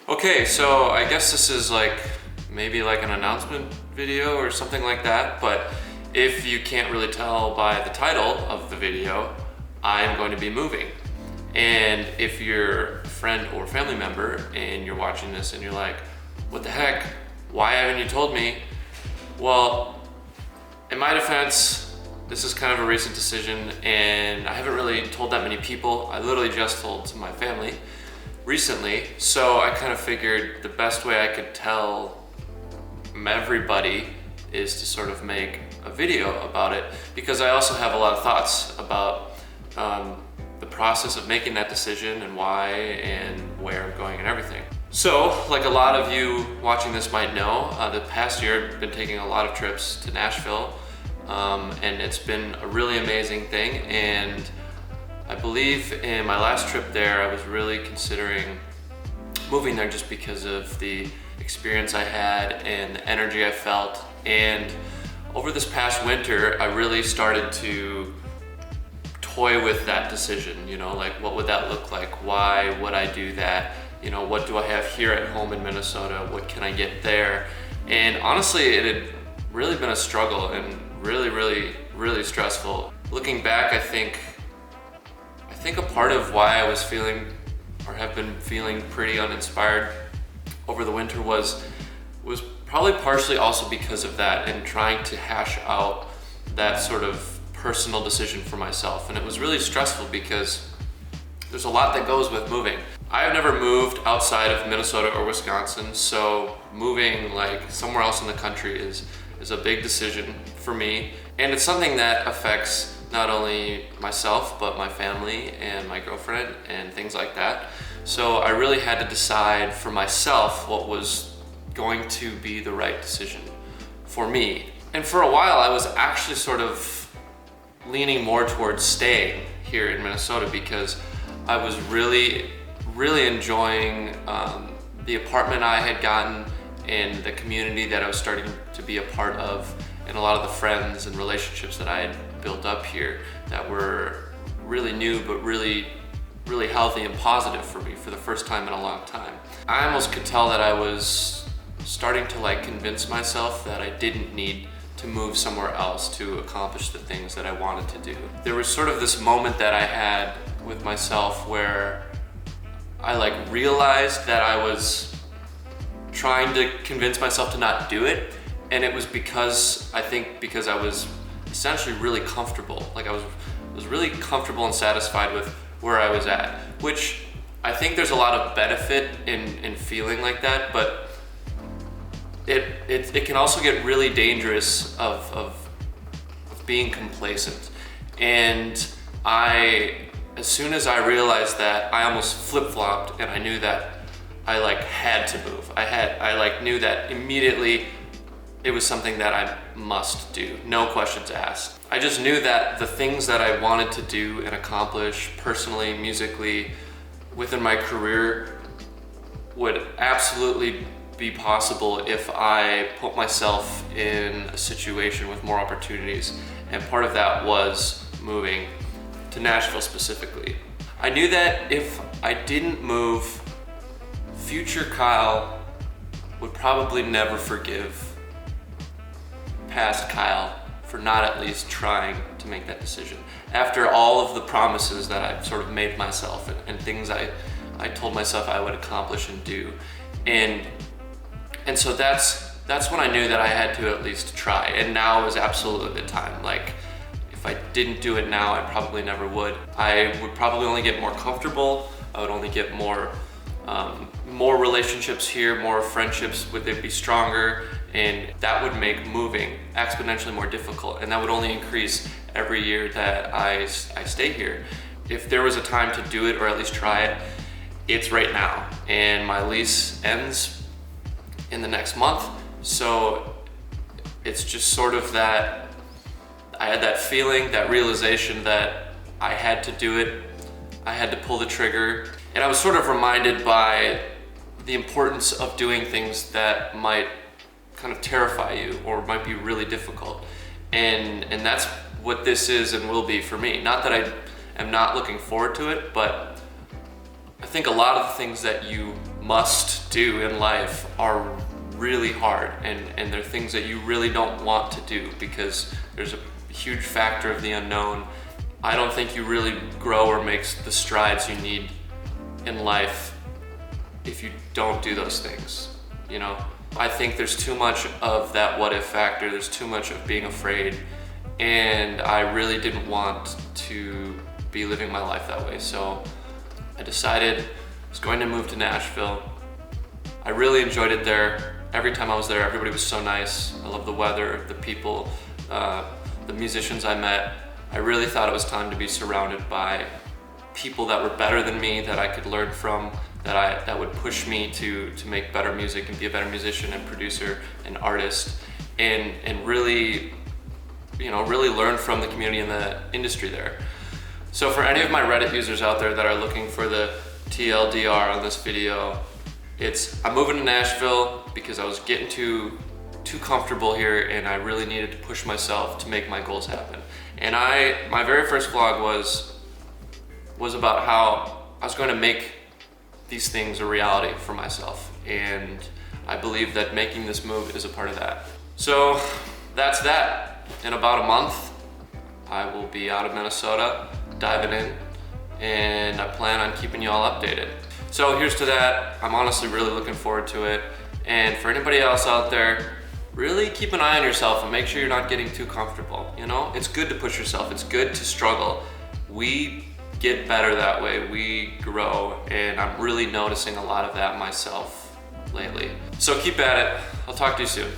Okay, so I guess this is maybe an announcement video or something like that, but if you can't really tell by the title of the video, I'm going to be moving. And if you're a friend or family member and you're watching this and you're like, what the heck? Why haven't you told me? Well, in my defense, this is kind of a recent decision and I haven't really told that many people. I literally just told to my family recently, so I kind of figured the best way I could tell everybody is to sort of make a video about it, because I also have a lot of thoughts about the process of making that decision and why and where I'm going and everything. So, like a lot of you watching this might know, the past year I've been taking a lot of trips to Nashville, and it's been a really amazing thing. And I believe in my last trip there, I was really considering moving there just because of the experience I had and the energy I felt. And over this past winter, I really started to toy with that decision, what would that look like? Why would I do that? What do I have here at home in Minnesota? What can I get there? And honestly, it had really been a struggle and really, really, really stressful. Looking back, I think a part of why I was feeling or have been feeling pretty uninspired over the winter was probably partially also because of that and trying to hash out that sort of personal decision for myself. And it was really stressful because there's a lot that goes with moving. I have never moved outside of Minnesota or Wisconsin, so moving somewhere else in the country is a big decision for me. And it's something that affects not only myself, but my family and my girlfriend and things like that. So I really had to decide for myself what was going to be the right decision for me. And for a while, I was actually sort of leaning more towards staying here in Minnesota because I was really, really enjoying the apartment I had gotten and the community that I was starting to be a part of, and a lot of the friends and relationships that I had built up here that were really new but really, really healthy and positive for me for the first time in a long time. I almost could tell that I was starting to convince myself that I didn't need to move somewhere else to accomplish the things that I wanted to do. There was sort of this moment that I had with myself where I realized that I was trying to convince myself to not do it, and it was because I was essentially really comfortable. I was really comfortable and satisfied with where I was at, which I think there's a lot of benefit in feeling like that, but it can also get really dangerous of being complacent. And as soon as I realized that, I almost flip-flopped, and I knew that I had to move. I knew that immediately it was something that I must do, no questions asked. I just knew that the things that I wanted to do and accomplish personally, musically, within my career would absolutely be possible if I put myself in a situation with more opportunities. And part of that was moving to Nashville specifically. I knew that if I didn't move, future Kyle would probably never forgive past Kyle for not at least trying to make that decision. After all of the promises that I've sort of made myself and things I told myself I would accomplish and do. And so that's when I knew that I had to at least try. And now was absolutely the time. If I didn't do it now, I probably never would. I would probably only get more comfortable. I would only get more relationships here, more friendships, would they be stronger, and that would make moving exponentially more difficult, and that would only increase every year that I stay here. If there was a time to do it or at least try it, it's right now. And my lease ends in the next month, so it's just sort of that I had that feeling, that realization that I had to do it, I had to pull the trigger. And I was sort of reminded by the importance of doing things that might kind of terrify you or might be really difficult. And that's what this is and will be for me. Not that I am not looking forward to it, but I think a lot of the things that you must do in life are really hard, and they're things that you really don't want to do because there's a huge factor of the unknown. I don't think you really grow or make the strides you need in life if you don't do those things, you know? I think there's too much of that what if factor, there's too much of being afraid, and I really didn't want to be living my life that way. So I decided I was going to move to Nashville. I really enjoyed it there. Every time I was there, everybody was so nice. I love the weather, the people, the musicians I met. I really thought it was time to be surrounded by people that were better than me, that I could learn from, that would push me to make better music and be a better musician and producer and artist, and really, you know, really learn from the community and the industry there. So for any of my Reddit users out there that are looking for the TLDR on this video, I'm moving to Nashville because I was getting too comfortable here, and I really needed to push myself to make my goals happen. And my very first vlog was about how I was going to make these things a reality for myself, and I believe that making this move is a part of that. So that's that. In about a month, I will be out of Minnesota, diving in, and I plan on keeping you all updated. So here's to that. I'm honestly really looking forward to it. And for anybody else out there, really keep an eye on yourself and make sure you're not getting too comfortable. You know, it's good to push yourself. It's good to struggle. We get better that way. We grow, and I'm really noticing a lot of that myself lately. So keep at it. I'll talk to you soon.